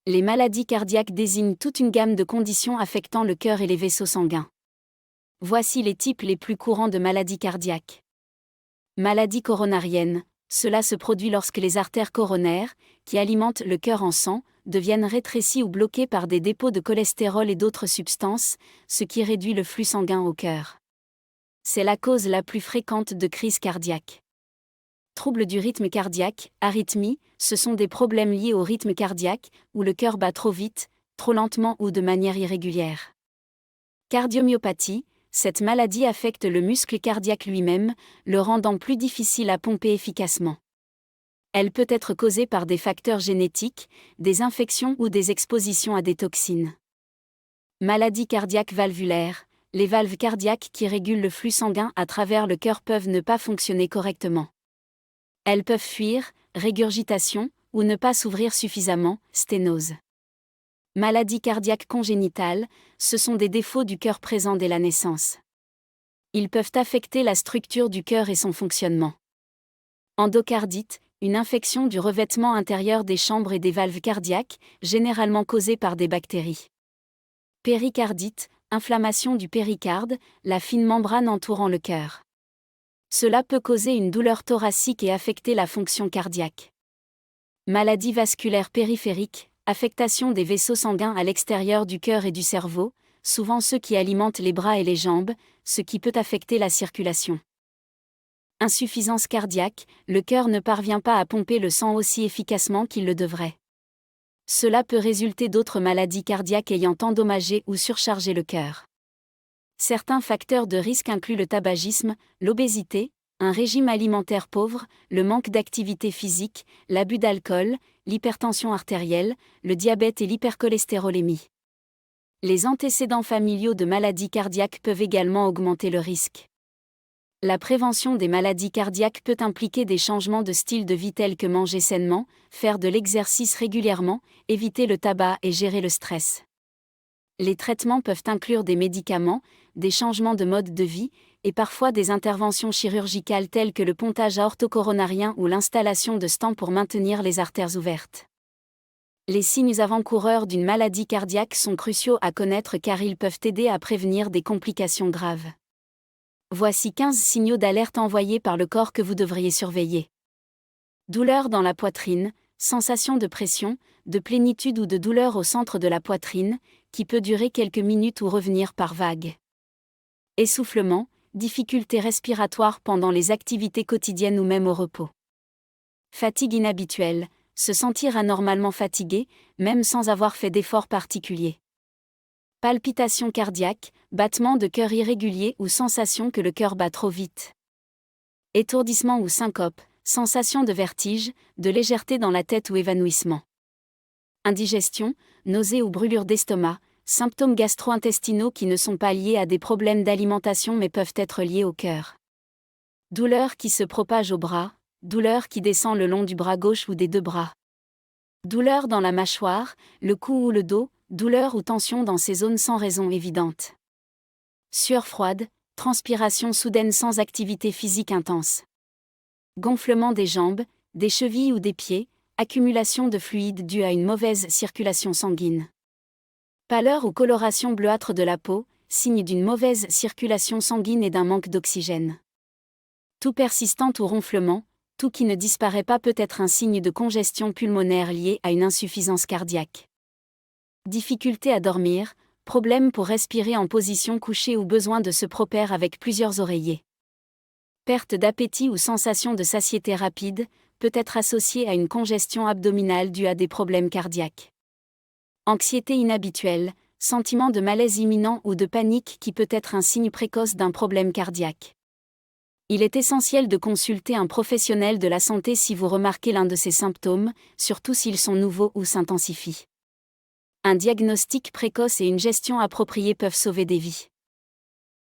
Les maladies cardiaques désignent toute une gamme de conditions affectant le cœur et les vaisseaux sanguins. Voici les types les plus courants de maladies cardiaques. Maladie coronarienne. Cela se produit lorsque les artères coronaires, qui alimentent le cœur en sang, deviennent rétrécies ou bloquées par des dépôts de cholestérol et d'autres substances, ce qui réduit le flux sanguin au cœur. C'est la cause la plus fréquente de crises cardiaques. Troubles du rythme cardiaque, arythmie, ce sont des problèmes liés au rythme cardiaque, où le cœur bat trop vite, trop lentement ou de manière irrégulière. Cardiomyopathie, cette maladie affecte le muscle cardiaque lui-même, le rendant plus difficile à pomper efficacement. Elle peut être causée par des facteurs génétiques, des infections ou des expositions à des toxines. Maladie cardiaque valvulaire, les valves cardiaques qui régulent le flux sanguin à travers le cœur peuvent ne pas fonctionner correctement. Elles peuvent fuir, régurgitation, ou ne pas s'ouvrir suffisamment, sténose. Maladie cardiaque congénitale, ce sont des défauts du cœur présents dès la naissance. Ils peuvent affecter la structure du cœur et son fonctionnement. Endocardite, une infection du revêtement intérieur des chambres et des valves cardiaques, généralement causée par des bactéries. Péricardite, inflammation du péricarde, la fine membrane entourant le cœur. Cela peut causer une douleur thoracique et affecter la fonction cardiaque. Maladie vasculaire périphérique, affectation des vaisseaux sanguins à l'extérieur du cœur et du cerveau, souvent ceux qui alimentent les bras et les jambes, ce qui peut affecter la circulation. Insuffisance cardiaque, le cœur ne parvient pas à pomper le sang aussi efficacement qu'il le devrait. Cela peut résulter d'autres maladies cardiaques ayant endommagé ou surchargé le cœur. Certains facteurs de risque incluent le tabagisme, l'obésité, un régime alimentaire pauvre, le manque d'activité physique, l'abus d'alcool, l'hypertension artérielle, le diabète et l'hypercholestérolémie. Les antécédents familiaux de maladies cardiaques peuvent également augmenter le risque. La prévention des maladies cardiaques peut impliquer des changements de style de vie tels que manger sainement, faire de l'exercice régulièrement, éviter le tabac et gérer le stress. Les traitements peuvent inclure des médicaments, des changements de mode de vie, et parfois des interventions chirurgicales telles que le pontage aortocoronarien ou l'installation de stents pour maintenir les artères ouvertes. Les signes avant-coureurs d'une maladie cardiaque sont cruciaux à connaître car ils peuvent aider à prévenir des complications graves. Voici 15 signaux d'alerte envoyés par le corps que vous devriez surveiller. Douleur dans la poitrine, sensation de pression, de plénitude ou de douleur au centre de la poitrine, qui peut durer quelques minutes ou revenir par vagues. Essoufflement, difficultés respiratoires pendant les activités quotidiennes ou même au repos. Fatigue inhabituelle, se sentir anormalement fatigué, même sans avoir fait d'efforts particuliers. Palpitations cardiaques, battements de cœur irréguliers ou sensation que le cœur bat trop vite. Étourdissement ou syncope, sensation de vertige, de légèreté dans la tête ou évanouissement. Indigestion, nausées ou brûlures d'estomac, symptômes gastro-intestinaux qui ne sont pas liés à des problèmes d'alimentation mais peuvent être liés au cœur. Douleur qui se propage au bras, douleur qui descend le long du bras gauche ou des deux bras. Douleur dans la mâchoire, le cou ou le dos, douleur ou tension dans ces zones sans raison évidente. Sueur froide, transpiration soudaine sans activité physique intense. Gonflement des jambes, des chevilles ou des pieds, accumulation de fluide due à une mauvaise circulation sanguine. Pâleur ou coloration bleuâtre de la peau, signe d'une mauvaise circulation sanguine et d'un manque d'oxygène. Toux persistante ou ronflement, tout qui ne disparaît pas peut être un signe de congestion pulmonaire liée à une insuffisance cardiaque. Difficulté à dormir, problème pour respirer en position couchée ou besoin de se propère avec plusieurs oreillers. Perte d'appétit ou sensation de satiété rapide, peut être associée à une congestion abdominale due à des problèmes cardiaques. Anxiété inhabituelle, sentiment de malaise imminent ou de panique qui peut être un signe précoce d'un problème cardiaque. Il est essentiel de consulter un professionnel de la santé si vous remarquez l'un de ces symptômes, surtout s'ils sont nouveaux ou s'intensifient. Un diagnostic précoce et une gestion appropriée peuvent sauver des vies.